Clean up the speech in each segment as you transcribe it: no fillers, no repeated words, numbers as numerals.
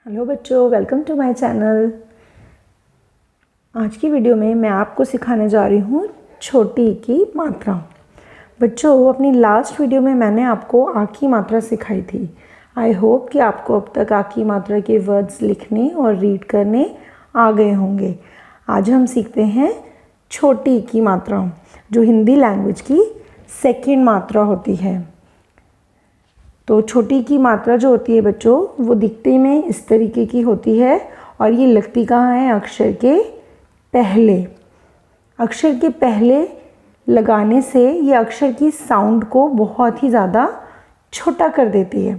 Hello बच्चों, welcome to my channel. आज की वीडियो में मैं आपको सिखाने जा रही हूँ छोटी की मात्रा। बच्चों, अपनी लास्ट वीडियो में मैंने आपको आ की मात्रा सिखाई थी। आई होप कि आपको अब तक आ की मात्रा के वर्ड्स लिखने और रीड करने आ गए होंगे। आज हम सीखते हैं छोटी की मात्रा, जो हिंदी लैंग्वेज की सेकेंड मात्रा होती है। तो छोटी की मात्रा जो होती है बच्चों, वो दिखने में इस तरीके की होती है और ये लगती कहाँ है? अक्षर के पहले। अक्षर के पहले लगाने से ये अक्षर की साउंड को बहुत ही ज़्यादा छोटा कर देती है।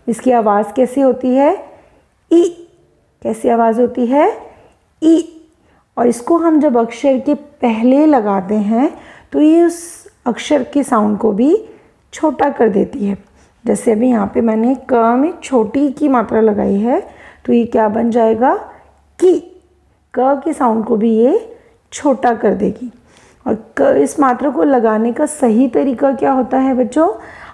इसकी आवाज़ कैसी होती है? ई। कैसी आवाज़ होती है? ई। और इसको हम जब अक्षर के पहले लगाते हैं तो ये उस अक्षर के साउंड को भी छोटा कर देती है। जैसे अभी यहाँ पे मैंने क में छोटी की मात्रा लगाई है तो ये क्या बन जाएगा? की। क की साउंड को भी ये छोटा कर देगी। और इस मात्रा को लगाने का सही तरीका क्या होता है बच्चों?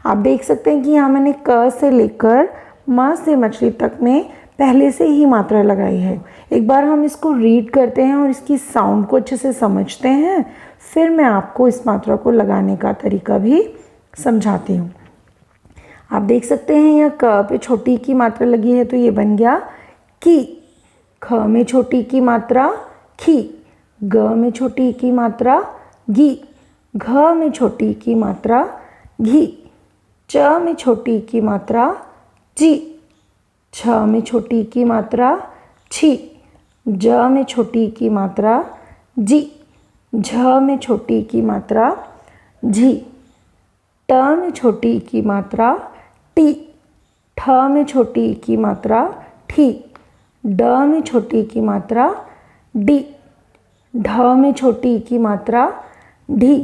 आप देख सकते हैं कि यहाँ मैंने क से लेकर म से मछली तक में पहले से ही मात्रा लगाई है। एक बार हम इसको रीड करते हैं और इसकी साउंड को अच्छे से समझते हैं, फिर मैं आपको इस मात्रा को लगाने का तरीका भी समझाती हूँ। आप देख सकते हैं यहाँ क पे छोटी की मात्रा लगी है तो ये बन गया की। ख में छोटी की मात्रा खी। ग में छोटी की मात्रा गी। घ में छोटी की मात्रा घी। च में छोटी की मात्रा जी। छ में छोटी की मात्रा छी। ज में छोटी की मात्रा जी। झ में छोटी की मात्रा झी। ट में छोटी की मात्रा टी। ठ में छोटी की मात्रा ठी। ड में छोटी की मात्रा डी। ढ में छोटी की मात्रा ढी।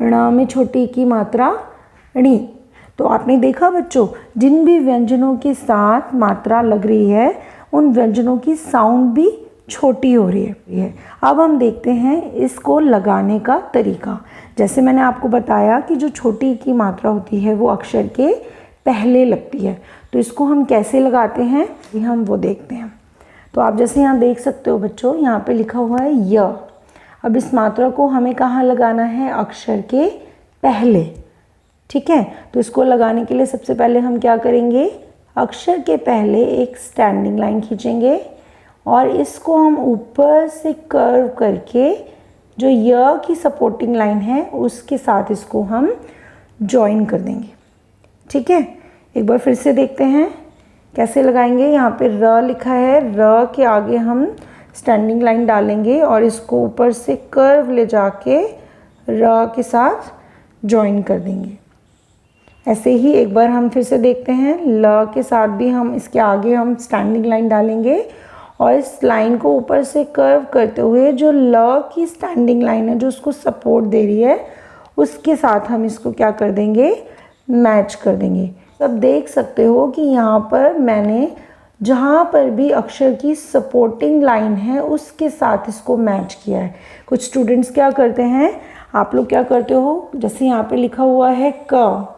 ण में छोटी की मात्रा णी। तो आपने देखा बच्चों, जिन भी व्यंजनों के साथ मात्रा लग रही है उन व्यंजनों की साउंड भी छोटी हो रही है। अब हम देखते हैं इसको लगाने का तरीका। जैसे मैंने आपको बताया कि जो छोटी की मात्रा होती है वो अक्षर के पहले लगती है, तो इसको हम कैसे लगाते हैं ये हम वो देखते हैं। तो आप जैसे यहाँ देख सकते हो बच्चों, यहाँ पे लिखा हुआ है य। अब इस मात्रा को हमें कहाँ लगाना है? अक्षर के पहले। ठीक है, तो इसको लगाने के लिए सबसे पहले हम क्या करेंगे? अक्षर के पहले एक स्टैंडिंग लाइन खींचेंगे और इसको हम ऊपर से कर्व करके जो य की सपोर्टिंग लाइन है उसके साथ इसको हम जॉइन कर देंगे। ठीक है, एक बार फिर से देखते हैं कैसे लगाएंगे। यहाँ पे र लिखा है, र के आगे हम स्टैंडिंग लाइन डालेंगे और इसको ऊपर से कर्व ले जाके र के साथ जॉइन कर देंगे। ऐसे ही एक बार हम फिर से देखते हैं, ल के साथ भी हम इसके आगे हम स्टैंडिंग लाइन डालेंगे और इस लाइन को ऊपर से कर्व करते हुए जो ल की स्टैंडिंग लाइन है जो उसको सपोर्ट दे रही है उसके साथ हम इसको क्या कर देंगे? मैच कर देंगे। अब देख सकते हो कि यहाँ पर मैंने जहाँ पर भी अक्षर की सपोर्टिंग लाइन है उसके साथ इसको मैच किया है। कुछ स्टूडेंट्स क्या करते हैं, आप लोग क्या करते हो, जैसे यहाँ पे लिखा हुआ है क,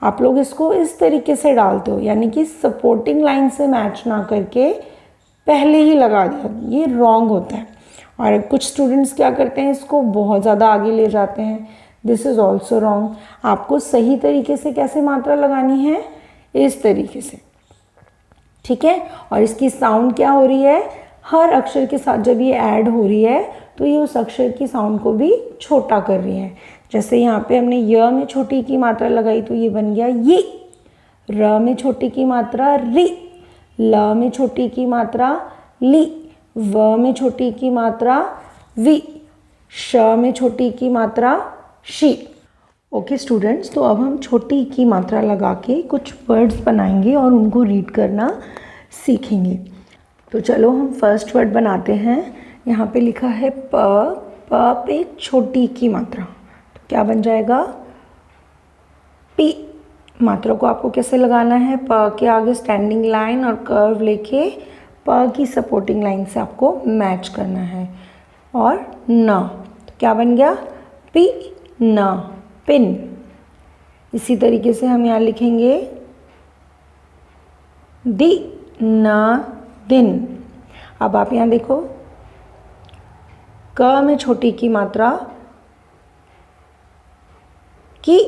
आप लोग इसको इस तरीके से डालते हो, यानी कि सपोर्टिंग लाइन से मैच ना करके पहले ही लगा दिया। ये रॉन्ग होता है। और कुछ स्टूडेंट्स क्या करते हैं, इसको बहुत ज़्यादा आगे ले जाते हैं। This is also wrong. आपको सही तरीके से कैसे मात्रा लगानी है? इस तरीके से। ठीक है, और इसकी साउंड क्या हो रही है? हर अक्षर के साथ जब ये ऐड हो रही है तो ये उस अक्षर की साउंड को भी छोटा कर रही है। जैसे यहाँ पे हमने य में छोटी की मात्रा लगाई तो ये बन गया ये। र में छोटी की मात्रा री। ल में छोटी की मात्रा ली। व में छोटी की मात्रा वी। श में छोटी की मात्रा शी। ओके स्टूडेंट्स, तो अब हम छोटी की मात्रा लगा के कुछ वर्ड्स बनाएंगे और उनको रीड करना सीखेंगे। तो चलो हम फर्स्ट वर्ड बनाते हैं। यहाँ पे लिखा है प। प पे छोटी की मात्रा, तो क्या बन जाएगा? पी। मात्रा को आपको कैसे लगाना है? प के आगे स्टैंडिंग लाइन और कर्व लेके प की सपोर्टिंग लाइन से आपको मैच करना है। और न, तो क्या बन गया? पी न, पिन। इसी तरीके से हम यहाँ लिखेंगे दी न दिन। अब आप यहाँ देखो, क में छोटी की मात्रा की,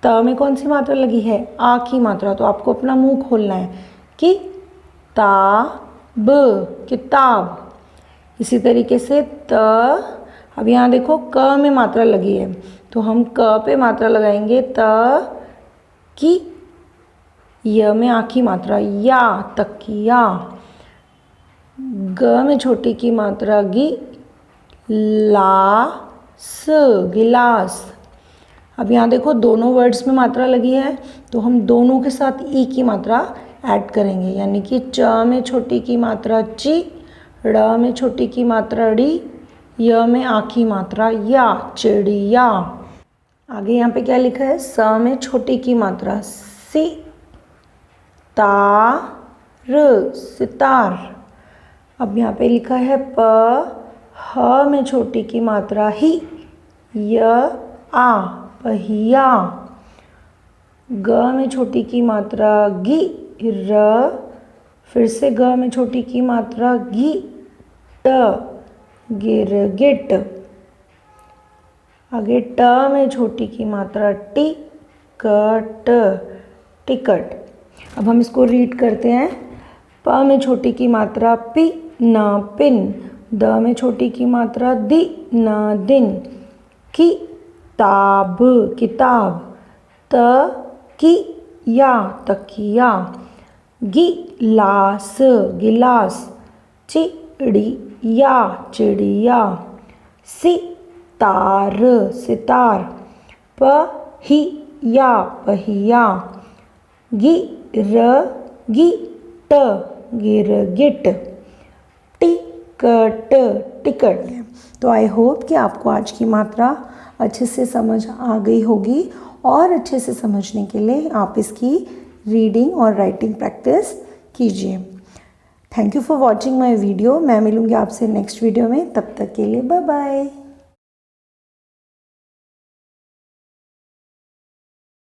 त में कौन सी मात्रा लगी है, आ की मात्रा, तो आपको अपना मुंह खोलना है कि ताब, किताब। इसी तरीके से त, अब यहाँ देखो क में मात्रा लगी है तो हम क पे मात्रा लगाएंगे त की, य में आ की मात्रा या, तकिया। ग में छोटी की मात्रा गी, लास, गिलास। अब यहाँ देखो दोनों वर्ड्स में मात्रा लगी है तो हम दोनों के साथ ई की मात्रा ऐड करेंगे, यानी कि च में छोटी की मात्रा ची, ड़ में छोटी की मात्रा ड़ी, य में आ की मात्रा या, चिड़िया। आगे यहाँ पे क्या लिखा है, स में छोटी की मात्रा सी, तार, सितार। अब यहाँ पे लिखा है प, ह में छोटी की मात्रा ही, य आ, पहिया। ग में छोटी की मात्रा गी, र, फिर से ग में छोटी की मात्रा गी, ट, गिरगिट। आगे ट में छोटी की मात्रा टी, कट, टिकट। अब हम इसको रीड करते हैं। प में छोटी की मात्रा पी, न, पिन। द में छोटी की मात्रा दी, न, दिन। की, ताब, किताब। त, की, या, तकिया। गिलास, गिलास। चिड़िया, चिड़िया। सितार, सितार। पहिया, पहिया। गिरगिट, गिरगिट। Ticket, ticket. तो आई होप कि आपको आज की मात्रा अच्छे से समझ आ गई होगी, और अच्छे से समझने के लिए आप इसकी रीडिंग और राइटिंग प्रैक्टिस कीजिए। Thank you for watching my video. मैं मिलूँगी आपसे नेक्स्ट वीडियो में, तब तक के लिए बाय बाय।